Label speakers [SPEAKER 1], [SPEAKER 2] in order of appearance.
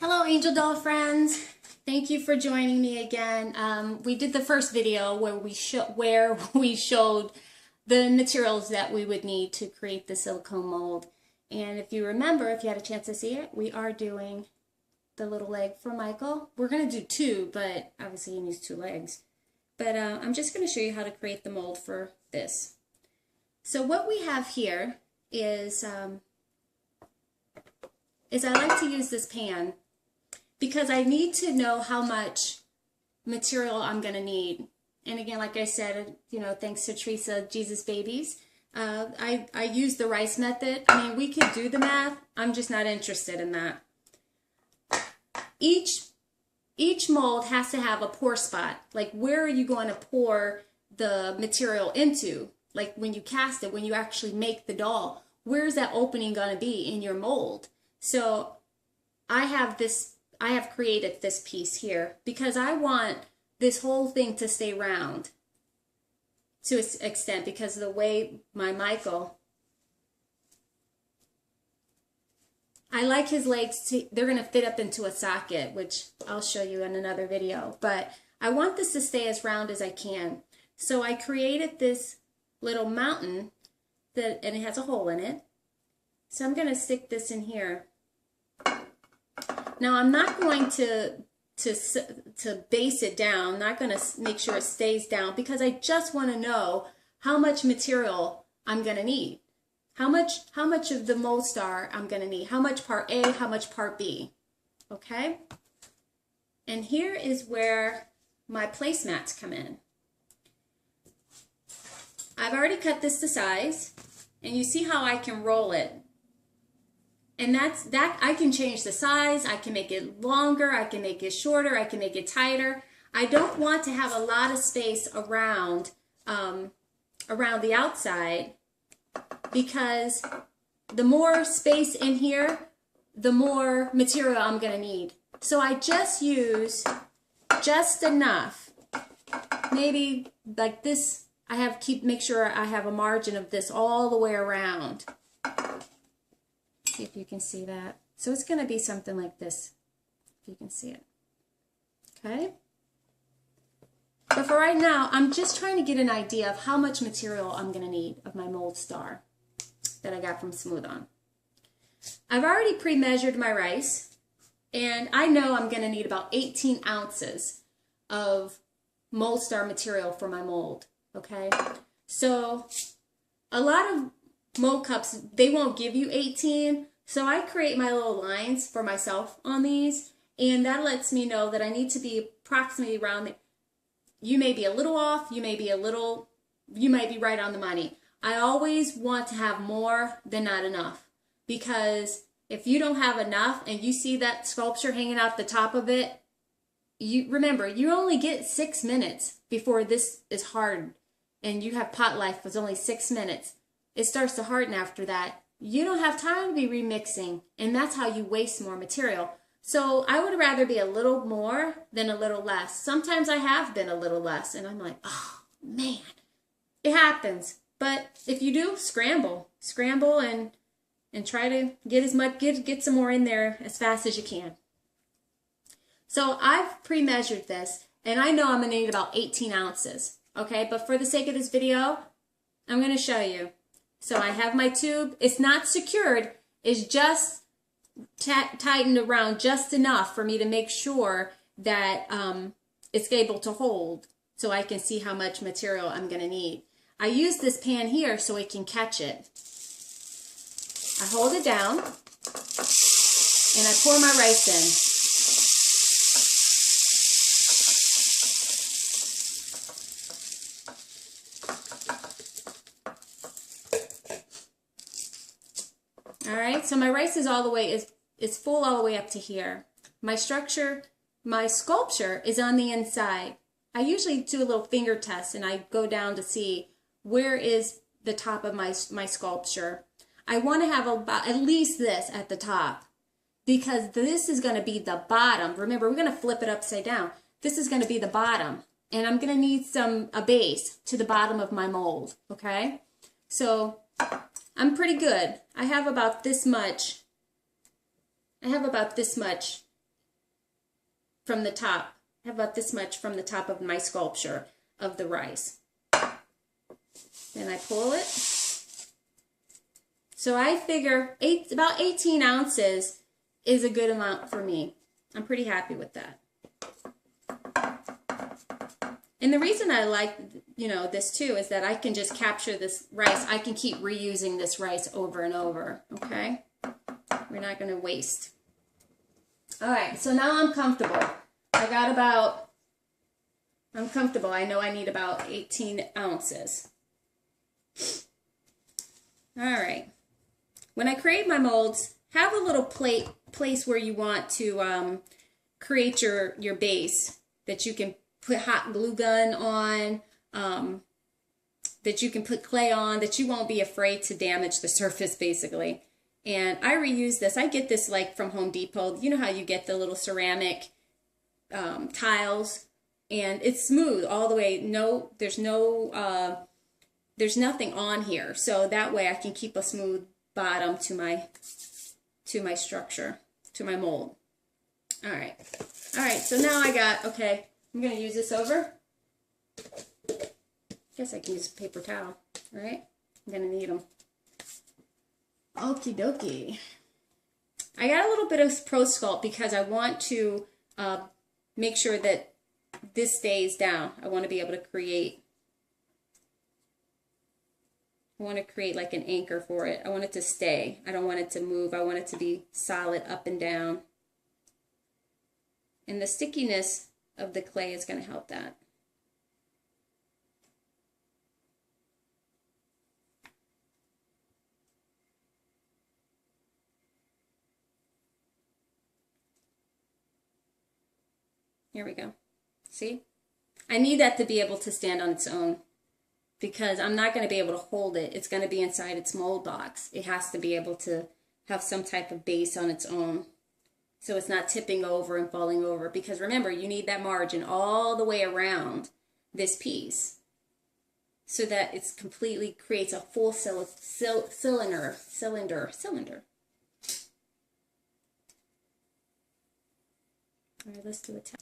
[SPEAKER 1] Hello, Angel Doll friends. Thank you for joining me again. We did the first video where we showed the materials that we would need to create the silicone mold. And if you remember, if you had a chance to see it, we are doing the little leg for Michael. We're going to do two, but obviously he needs two legs. But I'm just going to show you how to create the mold for this. So what we have here is I like to use this pan because I need to know how much material I'm going to need. And again, like I said, you know, thanks to Teresa, Jesus Babies, I use the rice method. I mean, we could do the math. I'm just not interested in that. Each mold has to have a pour spot. Like, where are you going to pour the material into? Like when you cast it, when you actually make the doll, where's that opening going to be in your mold? So I have created this piece here because I want this whole thing to stay round to its extent because of the way my Michael, I like his legs they're going to fit up into a socket, which I'll show you in another video, but I want this to stay as round as I can. So I created this little mountain and it has a hole in it. So I'm going to stick this in here. Now I'm not going to base it down. I'm not going to make sure it stays down because I just want to know how much material I'm going to need. How much of the mold star I'm going to need. How much part A, how much part B. Okay? And here is where my placemats come in. I've already cut this to size, and you see how I can roll it. And that I can change the size, I can make it longer, I can make it shorter, I can make it tighter. I don't want to have a lot of space around the outside because the more space in here, the more material I'm going to need. So I just use just enough. Maybe like this. Make sure I have a margin of this all the way around. See if you can see that. So it's going to be something like this, if you can see it. Okay? But for right now, I'm just trying to get an idea of how much material I'm going to need of my mold star that I got from Smooth On. I've already pre-measured my rice, and I know I'm going to need about 18 ounces of mold star material for my mold. Okay, so a lot of mold cups, they won't give you 18, so I create my little lines for myself on these, and that lets me know that I need to be approximately around there. You may be a little off, you might be right on the money. I always want to have more than not enough, because if you don't have enough and you see that sculpture hanging out the top of it, remember, you only get 6 minutes before this is hard. And you have pot life was only 6 minutes. It starts to harden after that. You don't have time to be remixing, and that's how you waste more material. So I would rather be a little more than a little less. Sometimes I have been a little less, and I'm like, oh man, it happens. But if you do, scramble and try to get some more in there as fast as you can. So I've pre-measured this, and I know I'm gonna need about 18 ounces. Okay, but for the sake of this video, I'm going to show you. So I have my tube. It's not secured. It's just tightened around just enough for me to make sure that it's able to hold so I can see how much material I'm going to need. I use this pan here so it can catch it. I hold it down and I pour my rice in. Alright, so my rice is is full all the way up to here. My sculpture is on the inside. I usually do a little finger test and I go down to see where is the top of my sculpture. I want to have about at least this at the top because this is going to be the bottom. Remember, we're going to flip it upside down. This is going to be the bottom, and I'm going to need a base to the bottom of my mold, okay? So I'm pretty good. I have about this much from the top. I have about this much from the top of my sculpture of the rice. Then I pull it. So I figure about 18 ounces is a good amount for me. I'm pretty happy with that. And the reason I like, this too, is that I can just capture this rice. I can keep reusing this rice over and over, okay? We're not going to waste. All right, so now I'm comfortable. I'm comfortable. I know I need about 18 ounces. All right. When I create my molds, have a little place where you want to create your base that you can put hot glue gun on, that you can put clay on, that you won't be afraid to damage the surface, basically. And I reuse this. I get this like from Home Depot. You know how you get the little ceramic tiles, and it's smooth all the way. There's nothing on here, so that way I can keep a smooth bottom to my structure, to my mold. All right, so now okay, I'm gonna use this over. Guess I can use a paper towel. All right, I'm gonna need them. Okie dokie. I got a little bit of Pro Sculpt because I want to make sure that this stays down. I want to be able to create like an anchor for it. I want it to stay. I don't want it to move. I want it to be solid up and down. And the stickiness of the clay is going to help that. Here we go. See? I need that to be able to stand on its own, because I'm not going to be able to hold it. It's going to be inside its mold box. It has to be able to have some type of base on its own, so it's not tipping over and falling over. Because remember, you need that margin all the way around this piece so that it's completely creates a full cylinder. All right, let's do a tap.